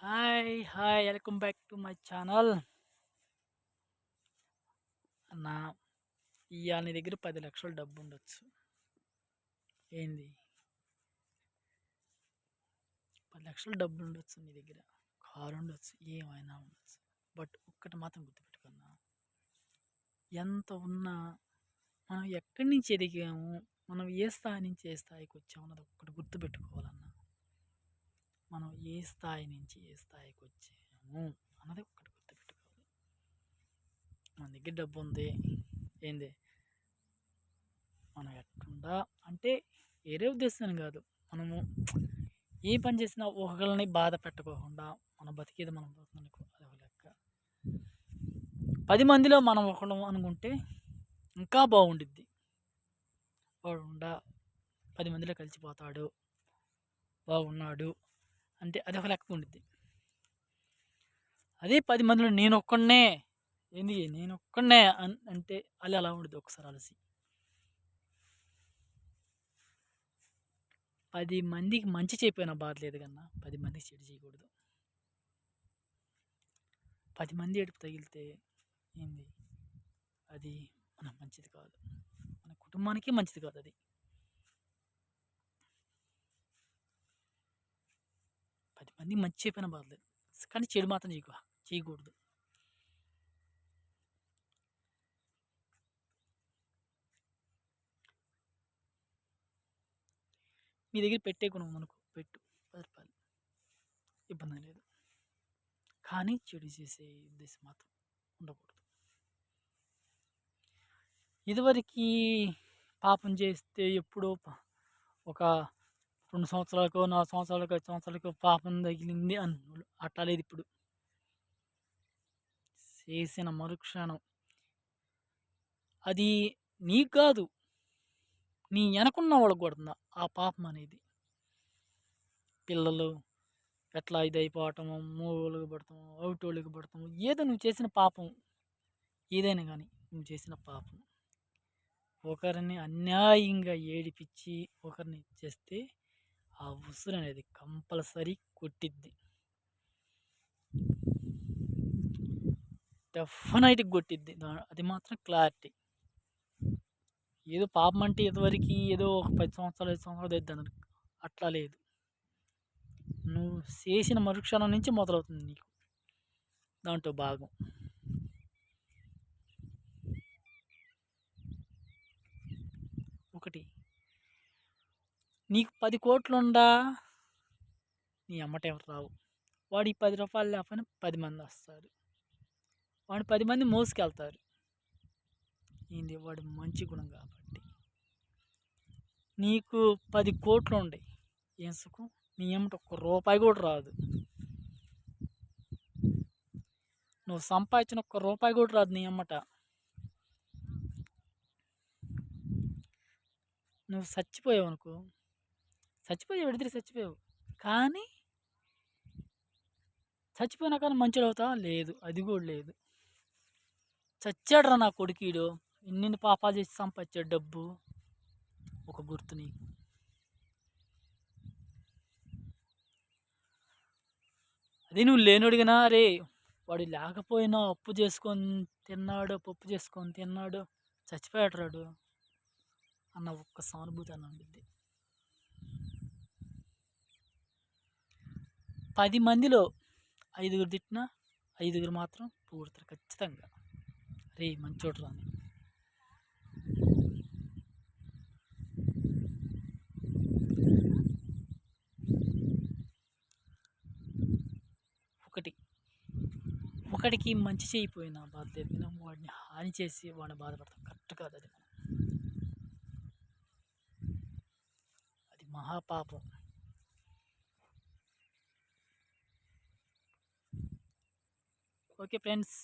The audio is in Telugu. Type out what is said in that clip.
Hi. Welcome back to my channel. అన్నా, ఇయాల నీ దగ్గర 10,00,000 డబ్బుండొచ్చు. ఏంది? 10,00,000 డబ్బులుండొచ్చు నీ దగ్గర. కారుండొచ్చు, ఏమైనా ఉండొచ్చు. బట్ ఒక్కటి మాత్రం గుర్తుపెట్టుకున్నా. ఎంత ఉన్నా మనం ఎక్కడి నుంచి ఎదిగాము, మనం ఏ స్థాయి నుంచి ఏ స్థాయికొచ్చాము అన్నది ఒక్కటి గుర్తుపెట్టుకోవాలన్నా. మనం ఏ స్థాయి నుంచి ఏ స్థాయికొచ్చాము అన్నది ఒక్కటి గుర్తుపెట్టుకోవాలి. మన దగ్గర డబ్బుంది. ఏంది? మనం ఎట్టుండా అంటే వేరే ఉద్దేశం కాదు. మనము ఏ పని చేసినా ఒకళ్ళని బాధ పెట్టకోకుండా మన బతికేది మనం బతుకునుకో అదొక లెక్క. 10 మందిలో మనం ఒకళ్ళం అనుకుంటే ఇంకా బాగుండిద్ది. వాడుండా 10 మందిలో కలిసిపోతాడు, బాగున్నాడు అంటే అదొక లెక్క ఉండిద్ది. అదే 10 మందిలో నేనొక్కడినే అంటే అది అలా ఉండిద్ది ఒకసారి అలసి. 10 మందికి మంచి చేయకపోయినా బాధలేదు కన్నా 10 మందికి చెడు చేయకూడదు. 10 మంది ఏడుపు తగిలితే ఏంది? అది మనకు మంచిది కాదు. మన కుటుంబానికి మంచిది కాదు అది. 10 మందికి మంచి చేయకపోయినా బాధలేదు. కానీ చెడు మాత్రం చేయకూడదు. మీ దగ్గర పెట్టే గుణం మనకు పెట్టు 10 రూపాయలు, ఇబ్బంది లేదు. కానీ చెడు చేసే ఉద్దేశం మాత్రం ఉండకూడదు. ఇదివరకు పాపం చేస్తే ఎప్పుడో ఒక 2 సంవత్సరాలకో, 4 సంవత్సరాలకో, 5 సంవత్సరాలకో పాపం తగిలింది అన్నోళ్ళు అట్లా లేదు ఇప్పుడు. చేసిన మరుక్షణం అది నీకు కాదు, నీ వెనకున్న వాళ్ళకి కొడుతుంది ఆ పాపం అనేది. పిల్లలు ఎట్లా ఇదైపోవటము, మూలుగు పడతాము, అవుటోళ్ళకి పడతాము, ఏదో నువ్వు చేసిన పాపం ఏదైనా కానీ నువ్వు చేసిన పాపం ఒకరిని అన్యాయంగా ఏడిపించి ఒకరిని చేస్తే ఆ ఉసురు అనేది కంపల్సరీ కొట్టిద్ది. డెఫినెట్గా కొట్టిద్ది. అది మాత్రం క్లారిటీ. ఏదో పాపం అంటే ఇదివరకు ఏదో ఒక 10 సంవత్సరాలు 5 సంవత్సరాలు తెద్దాను అట్లా లేదు. నువ్వు చేసిన మరుక్షణం నుంచి మొదలవుతుంది నీకు దాంట్లో భాగం. ఒకటి, నీకు 10 కోట్లుండా నీ అమ్మట ఎవరు రావు. వాడికి 10 రూపాయలు లేకపోయినా 10 మంది వస్తారు. వాడు 10 మంది మోసుకెళ్తారు. ఏంది? వాడు మంచి గుణం కాబట్టి. నీకు 10 కోట్లు ఉండయి, ఏం సుఖం? నీ ఏమిటి ఒక్క రూపాయి కూడా రాదు. నువ్వు సంపాదించిన ఒక్క రూపాయి కూడా రాదు నీ అమ్మట. నువ్వు చచ్చిపోయావు అనుకో, విడిదిరి చచ్చిపోయావు. కానీ చచ్చిపోయినా కానీ మంచిగా అవుతావా? లేదు, అది కూడా లేదు. చచ్చాడురా నా కొడుకీడు, ఇన్ని పాపాలు చేసి సంపాదించాడు డబ్బు. ఒక గుర్తు నీకు. అది నువ్వు లేనోడిగినా రే వాడు లేకపోయినా అప్పు చేసుకొని తిన్నాడు, పప్పు చేసుకొని తిన్నాడు, చచ్చిపోయాడు రాడు అన్న ఒక్క సానుభూతి అన్న ఉండిద్ది. 10 మందిలో 5గురు తిట్టినా 5గురు మాత్రం పూర్తారు ఖచ్చితంగా. రే మంచోడు రాని. ఒకటికి మంచి చేయకపోయినా బాధ లేదు, కానీ వాడిని హాని చేసి వాడిని బాధపడతాం కరెక్ట్ కాదు. అది మహాపాపం. Okay friends.